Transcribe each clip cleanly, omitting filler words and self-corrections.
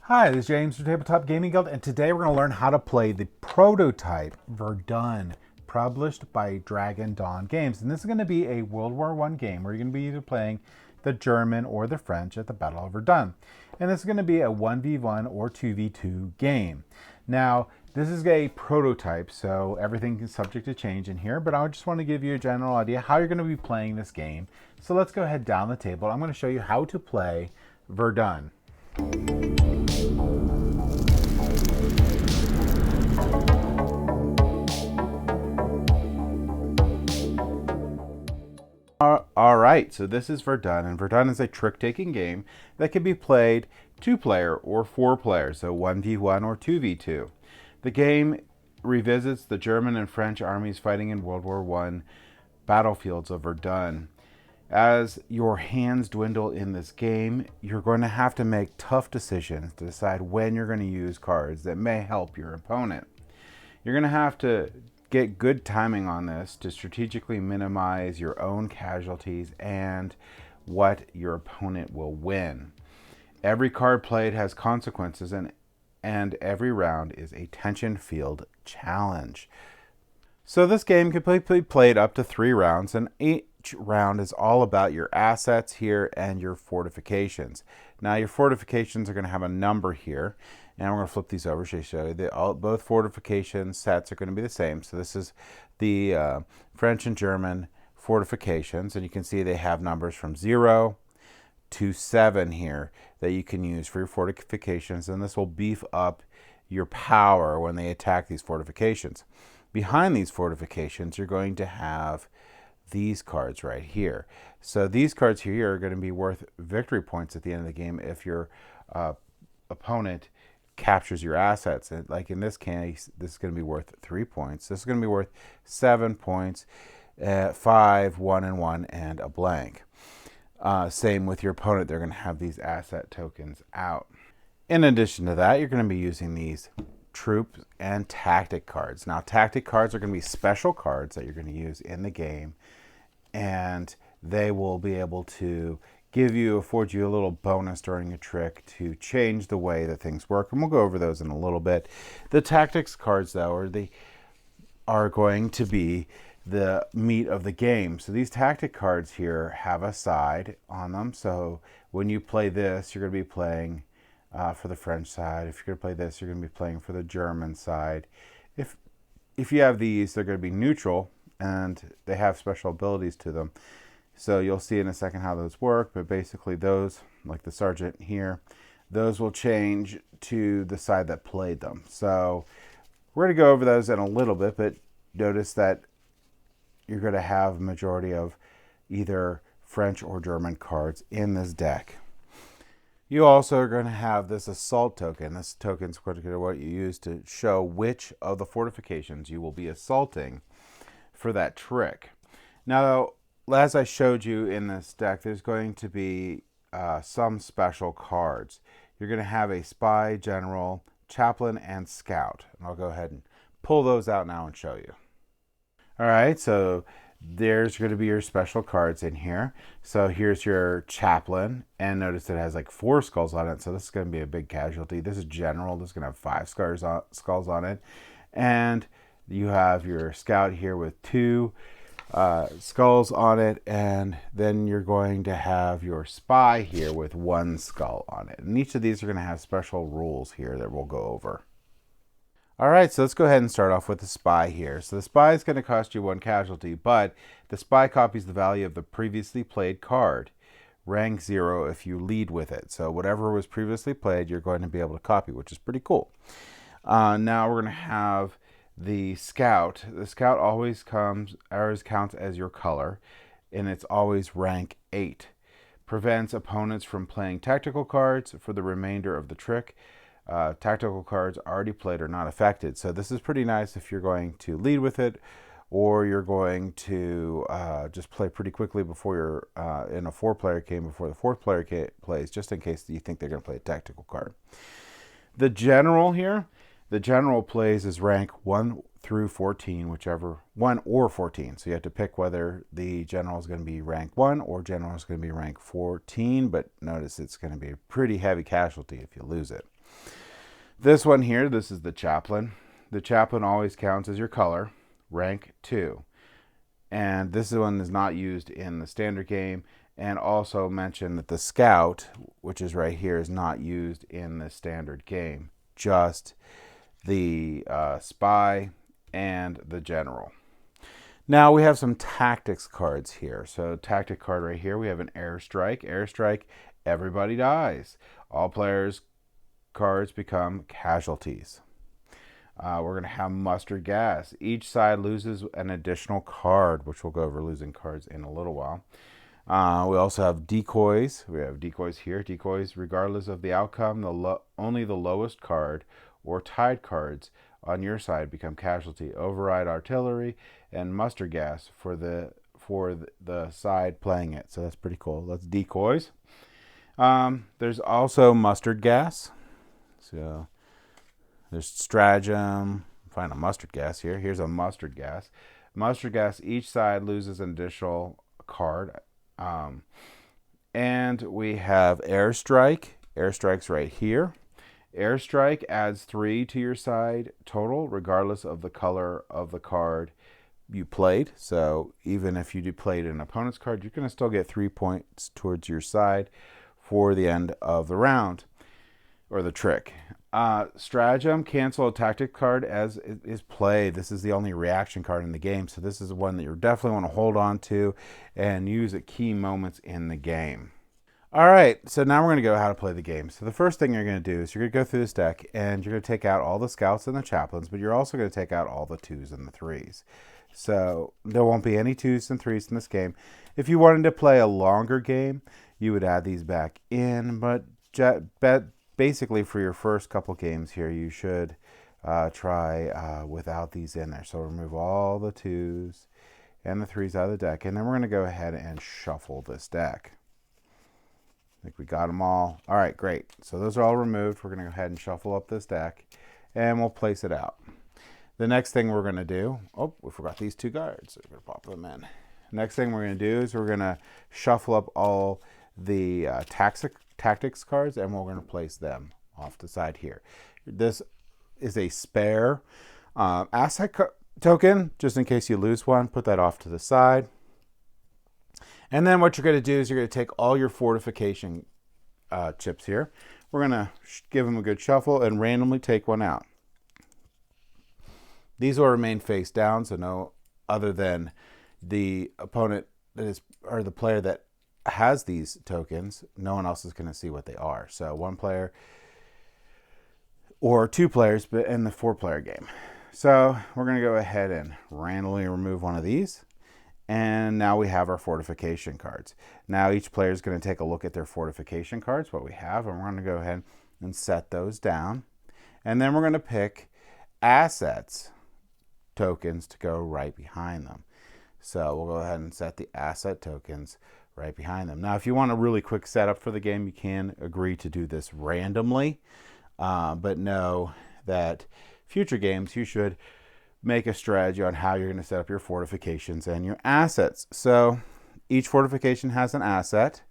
Hi, this is James from Tabletop Gaming Guild, and today we're going to learn how to play the prototype Verdun, published by Dragon Dawn Games. And this is going to be a World War I game where you're going to be either playing the German or the French at the Battle of Verdun. And this is going to be a 1v1 or 2v2 game. Now, this is a prototype, so everything is subject to change in here, but I just want to give you a general idea how you're going to be playing this game. So let's go ahead down the table. I'm going to show you how to play Verdun. All right, so this is Verdun, and Verdun is a trick-taking game that can be played 2-player or 4-player, so 1v1 or 2v2. The game revisits the German and French armies fighting in World War I battlefields of Verdun. As your hands dwindle in this game, you're going to have to make tough decisions to decide when you're going to use cards that may help your opponent. You're going to have to get good timing on this to strategically minimize your own casualties and what your opponent will win. Every card played has consequences, and every round is a tension-filled challenge. So this game can be played up to 3 rounds, and each round is all about your assets here and your fortifications. Now your fortifications are going to have a number here, and we're going to flip these over to show you that both fortification sets are going to be the same. So this is the French and German fortifications, and you can see they have numbers from 0 to 7 here that you can use for your fortifications, and this will beef up your power when they attack these fortifications. Behind these fortifications, you're going to have these cards right here. So these cards here are going to be worth victory points at the end of the game if your opponent captures your assets. And like in this case, this is going to be worth 3 points. This is going to be worth 7 points, 5, 1, and 1, and a blank. Same with your opponent. They're going to have these asset tokens out. In addition to that, you're going to be using these troop and tactic cards. Now, tactic cards are going to be special cards that you're going to use in the game, and they will be able to afford you a little bonus during a trick to change the way that things work, and we'll go over those in a little bit. The tactics cards, though, are going to be the meat of the game. So these tactic cards here have a side on them. So when you play this, you're going to be playing for the French side. If you're going to play this, you're going to be playing for the German side. If you have these, they're going to be neutral, and they have special abilities to them. So you'll see in a second how those work, but basically those, like the sergeant here, those will change to the side that played them. So we're going to go over those in a little bit, but notice that you're going to have a majority of either French or German cards in this deck. You also are going to have this assault token. This token is what you use to show which of the fortifications you will be assaulting for that trick. Now, as I showed you in this deck, there's going to be some special cards. You're going to have a spy, general, chaplain, and scout. And I'll go ahead and pull those out now and show you. All right, so there's going to be your special cards in here. So here's your chaplain, and notice it has like 4 skulls on it. So this is going to be a big casualty. This is general. This is going to have 5 skulls on it. And you have your scout here with 2 skulls on it, and then you're going to have your spy here with 1 skull on it. And each of these are going to have special rules here that we'll go over. All right, so let's go ahead and start off with the spy here. So the spy is going to cost you 1 casualty, but the spy copies the value of the previously played card. Rank 0 if you lead with it. So whatever was previously played, you're going to be able to copy, which is pretty cool. Now we're going to have the scout. The scout always counts as your color, and it's always rank 8. Prevents opponents from playing tactical cards for the remainder of the trick. Tactical cards already played are not affected. So this is pretty nice if you're going to lead with it, or you're going to just play pretty quickly before you're in a 4-player game before the 4th player plays, just in case you think they're going to play a tactical card. The general here, the general plays is rank 1 through 14, whichever 1 or 14. So you have to pick whether the general is going to be rank 1 or general is going to be rank 14. But notice it's going to be a pretty heavy casualty if you lose it. This one here, this is the chaplain. The chaplain always counts as your color, rank 2. And this one is not used in the standard game. And also mention that the scout, which is right here, is not used in the standard game. Just the spy and the general. Now we have some tactics cards here. So tactic card right here, we have an airstrike. Airstrike, everybody dies. All players' cards become casualties. We're going to have mustard gas. Each side loses an additional card, which we'll go over losing cards in a little while. We also have decoys. We have decoys here. Decoys, regardless of the outcome, only the lowest card or tied cards on your side become casualty. Override artillery and mustard gas for the side playing it. So that's pretty cool. That's decoys. There's also mustard gas. So there's stratagem. Find a mustard gas here. Here's a mustard gas. Mustard gas, each side loses an additional card. And we have airstrike. Airstrike's right here. Airstrike adds 3 to your side total, regardless of the color of the card you played. So even if you played an opponent's card, you're going to still get 3 points towards your side for the end of the round or the trick. Stratagem, cancel a tactic card as it is played. This is the only reaction card in the game, so this is one that you definitely want to hold on to and use at key moments in the game. All right, so now we're going to go how to play the game. So the first thing you're going to do is you're going to go through this deck and you're going to take out all the scouts and the chaplains, but you're also going to take out all the 2s and the 3s. So there won't be any 2s and 3s in this game. If you wanted to play a longer game, you would add these back in, but basically for your first couple games here, you should try without these in there. So remove all the 2s and the 3s out of the deck, and then we're going to go ahead and shuffle this deck. I think we got them all. All right, great. So those are all removed. We're going to go ahead and shuffle up this deck, and we'll place it out. The next thing we're going to do, oh, we forgot these 2 guards. So we're going to pop them in. Next thing we're going to do is we're going to shuffle up all the tactics cards, and we're going to place them off the side here. This is a spare asset token, just in case you lose one. Put that off to the side. And then what you're going to do is you're going to take all your fortification chips here. We're going to give them a good shuffle and randomly take one out. These will remain face down, so no other than the opponent that is, or the player that has these tokens, no one else is going to see what they are. So 1 player or 2 players, but in the 4-player game. So we're going to go ahead and randomly remove one of these. And now we have our fortification cards. Now each player is going to take a look at their fortification cards, what we have, and we're going to go ahead and set those down. And then we're going to pick assets tokens to go right behind them. So we'll go ahead and set the asset tokens right behind them. Now, if you want a really quick setup for the game, you can agree to do this randomly, but know that future games you should make a strategy on how you're going to set up your fortifications and your assets. So each fortification has an asset,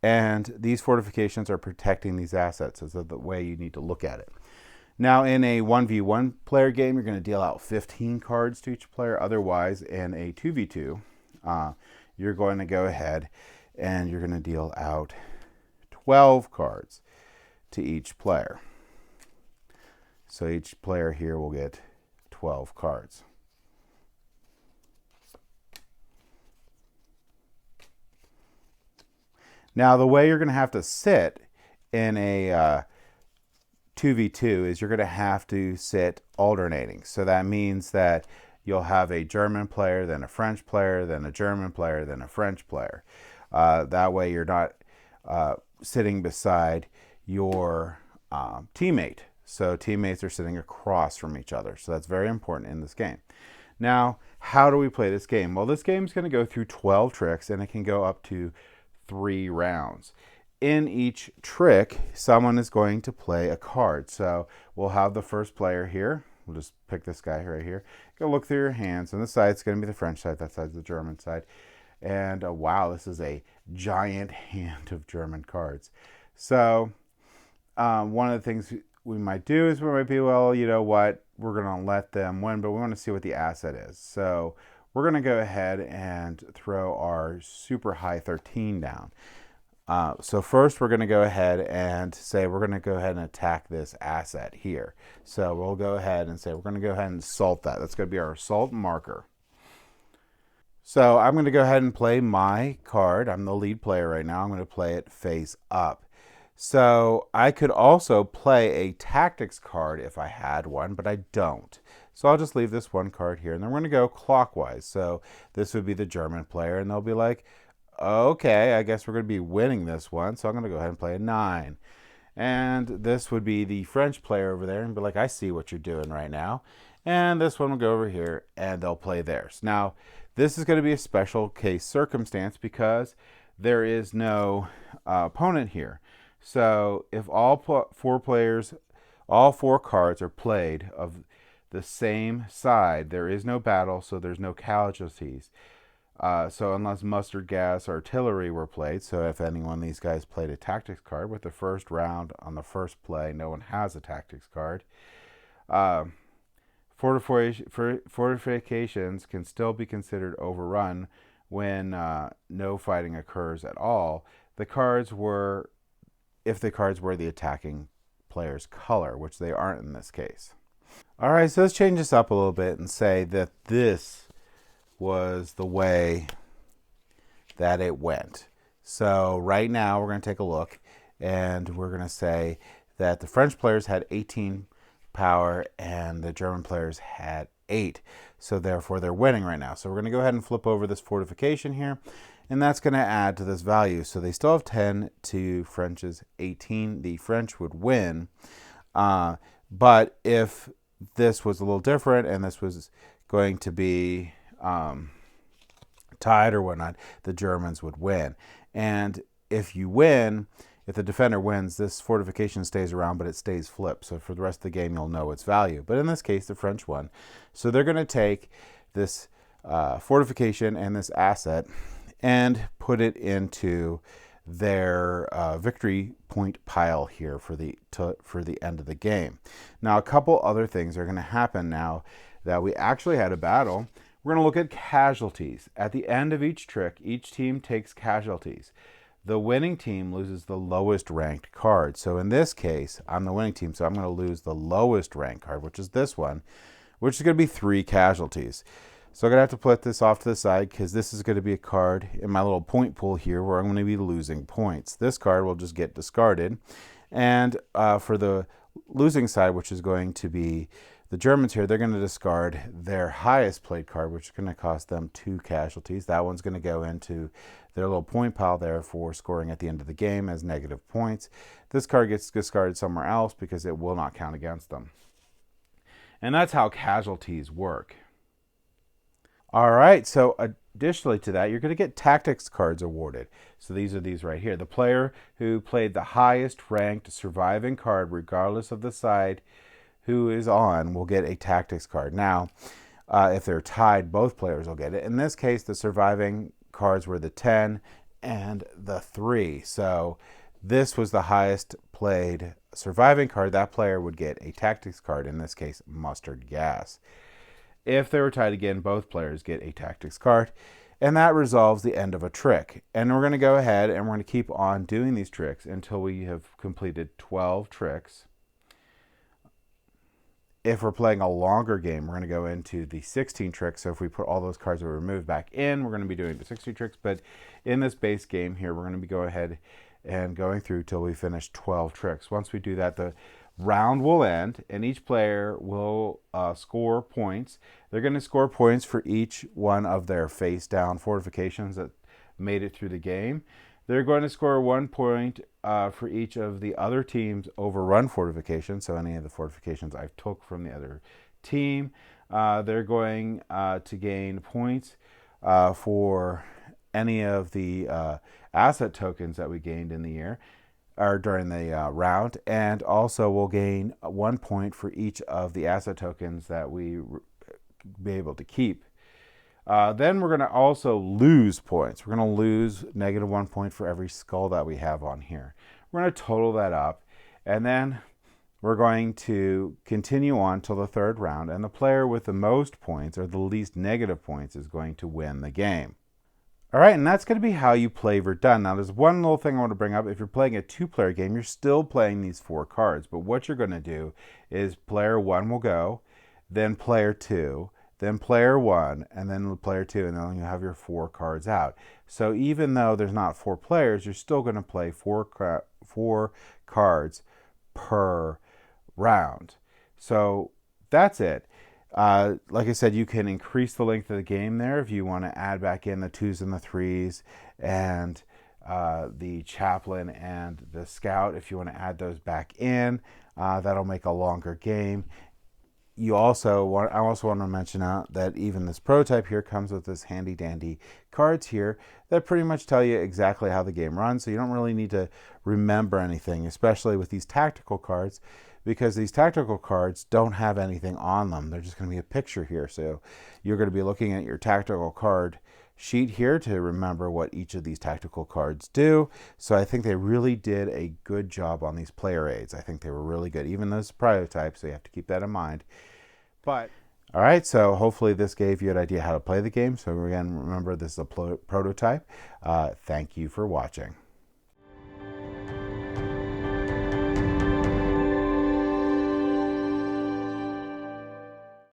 and these fortifications are protecting these assets. So that's the way you need to look at it. Now, in a 1v1 player game, you're going to deal out 15 cards to each player. Otherwise, in a 2v2, you're going to go ahead and you're going to deal out 12 cards to each player. So each player here will get 12 cards. Now, the way you're going to have to sit in a 2v2 is you're going to have to sit alternating. So that means that you'll have a German player, then a French player, then a German player, then a French player. That way you're not sitting beside your teammate. So teammates are sitting across from each other. So that's very important in this game. Now, how do we play this game? Well, this game is going to go through 12 tricks, and it can go up to 3 rounds. In each trick, someone is going to play a card. So we'll have the first player here. we'll just pick this guy right here. Go look through your hands. And this side's going to be the French side. That side's the German side. And wow, this is a giant hand of German cards. So one of the things we might do is we might be, well, you know what, we're going to let them win, but we want to see what the asset is. So we're going to go ahead and throw our super high 13 down. So first we're going to go ahead and say we're going to go ahead and attack this asset here. So we'll go ahead and say we're going to go ahead and assault that. That's going to be our assault marker. So I'm going to go ahead and play my card. I'm the lead player right now. I'm going to play it face up. So I could also play a tactics card if I had one, but I don't. So I'll just leave this one card here, and then we're going to go clockwise. So this would be the German player, and they'll be like, okay, I guess we're going to be winning this one, so I'm going to go ahead and play a 9. And this would be the French player over there and be like, I see what you're doing right now. And this one will go over here, and they'll play theirs. Now, this is going to be a special case circumstance because there is no opponent here. So if all 4 players, all 4 cards are played of the same side, there is no battle, so there's no casualties. So unless mustard gas or artillery were played, so if any one of these guys played a tactics card with the first round on the first play, no one has a tactics card. Fortifications can still be considered overrun when no fighting occurs at all. The cards were, if the cards were the attacking player's color, which they aren't in this case. All right, so let's change this up a little bit and say that this was the way that it went. So right now we're going to take a look, and we're going to say that the French players had 18 power and the German players had 8. So therefore they're winning right now. So we're going to go ahead and flip over this fortification here, and that's going to add to this value. So they still have 10 to French's 18. The French would win. But if this was a little different and this was going to be tied or whatnot, the Germans would win. And if you win, if the defender wins, this fortification stays around, but it stays flipped. So for the rest of the game, you'll know its value. But in this case, the French won. So they're going to take this fortification and this asset and put it into their victory point pile here for the end of the game. Now, a couple other things are going to happen now that we actually had a battle. We're going to look at casualties. At the end of each trick, each team takes casualties. The winning team loses the lowest ranked card. So in this case, I'm the winning team, so I'm going to lose the lowest ranked card, which is this one, which is going to be 3 casualties. So I'm going to have to put this off to the side because this is going to be a card in my little point pool here where I'm going to be losing points. This card will just get discarded. And for the losing side, which is going to be the Germans here, they're going to discard their highest played card, which is going to cost them 2 casualties. That one's going to go into their little point pile there for scoring at the end of the game as negative points. This card gets discarded somewhere else because it will not count against them. And that's how casualties work. All right, so additionally to that, you're going to get tactics cards awarded. So these are these right here. The player who played the highest ranked surviving card, regardless of the side who is on, will get a tactics card. Now, if they're tied, both players will get it. In this case, the surviving cards were the 10 and the 3. So this was the highest played surviving card. That player would get a tactics card, in this case, mustard gas. If they were tied again, both players get a tactics card, and that resolves the end of a trick. And we're going to go ahead and we're going to keep on doing these tricks until we have completed 12 tricks. If we're playing a longer game, we're going to go into the 16 tricks. So if we put all those cards that were removed back in, we're going to be doing the 60 tricks. But in this base game here, we're going to be going ahead and going through till we finish 12 tricks. Once we do that, the round will end, and each player will score points. They're going to score points for each one of their face-down fortifications that made it through the game. They're going to score 1 point for each of the other team's overrun fortifications, so any of the fortifications I took from the other team. They're going to gain points for any of the asset tokens that we gained in the year. or during the round, and also we'll gain 1 point for each of the asset tokens that we be able to keep. Then we're going to also lose points. We're going to lose -1 point for every skull that we have on here. We're going to total that up, and then we're going to continue on till the third round, and the player with the most points or the least negative points is going to win the game. All right, and that's going to be how you play Verdun. Now, there's one little thing I want to bring up. If you're playing a two-player game, you're still playing these 4 cards, but what you're going to do is player 1 will go, then player 2, then player 1, and then player 2, and then you have your 4 cards out. So even though there's not 4 players, you're still going to play 4 cards per round. So that's it. Like I said, you can increase the length of the game there if you want to add back in the 2s and the 3s and the chaplain and the scout. If you want to add those back in, that'll make a longer game. I also want to mention out that even this prototype here comes with this handy dandy cards here that pretty much tell you exactly how the game runs, so you don't really need to remember anything, especially with these tactical cards, because these tactical cards don't have anything on them. They're just going to be a picture here, so you're going to be looking at your tactical card sheet here to remember what each of these tactical cards do. So I think they really did a good job on these player aids. I think they were really good, even though it's a prototype, so you have to keep that in mind. But all right, so hopefully this gave you an idea how to play the game. So again, remember, this is a prototype. Thank you for watching.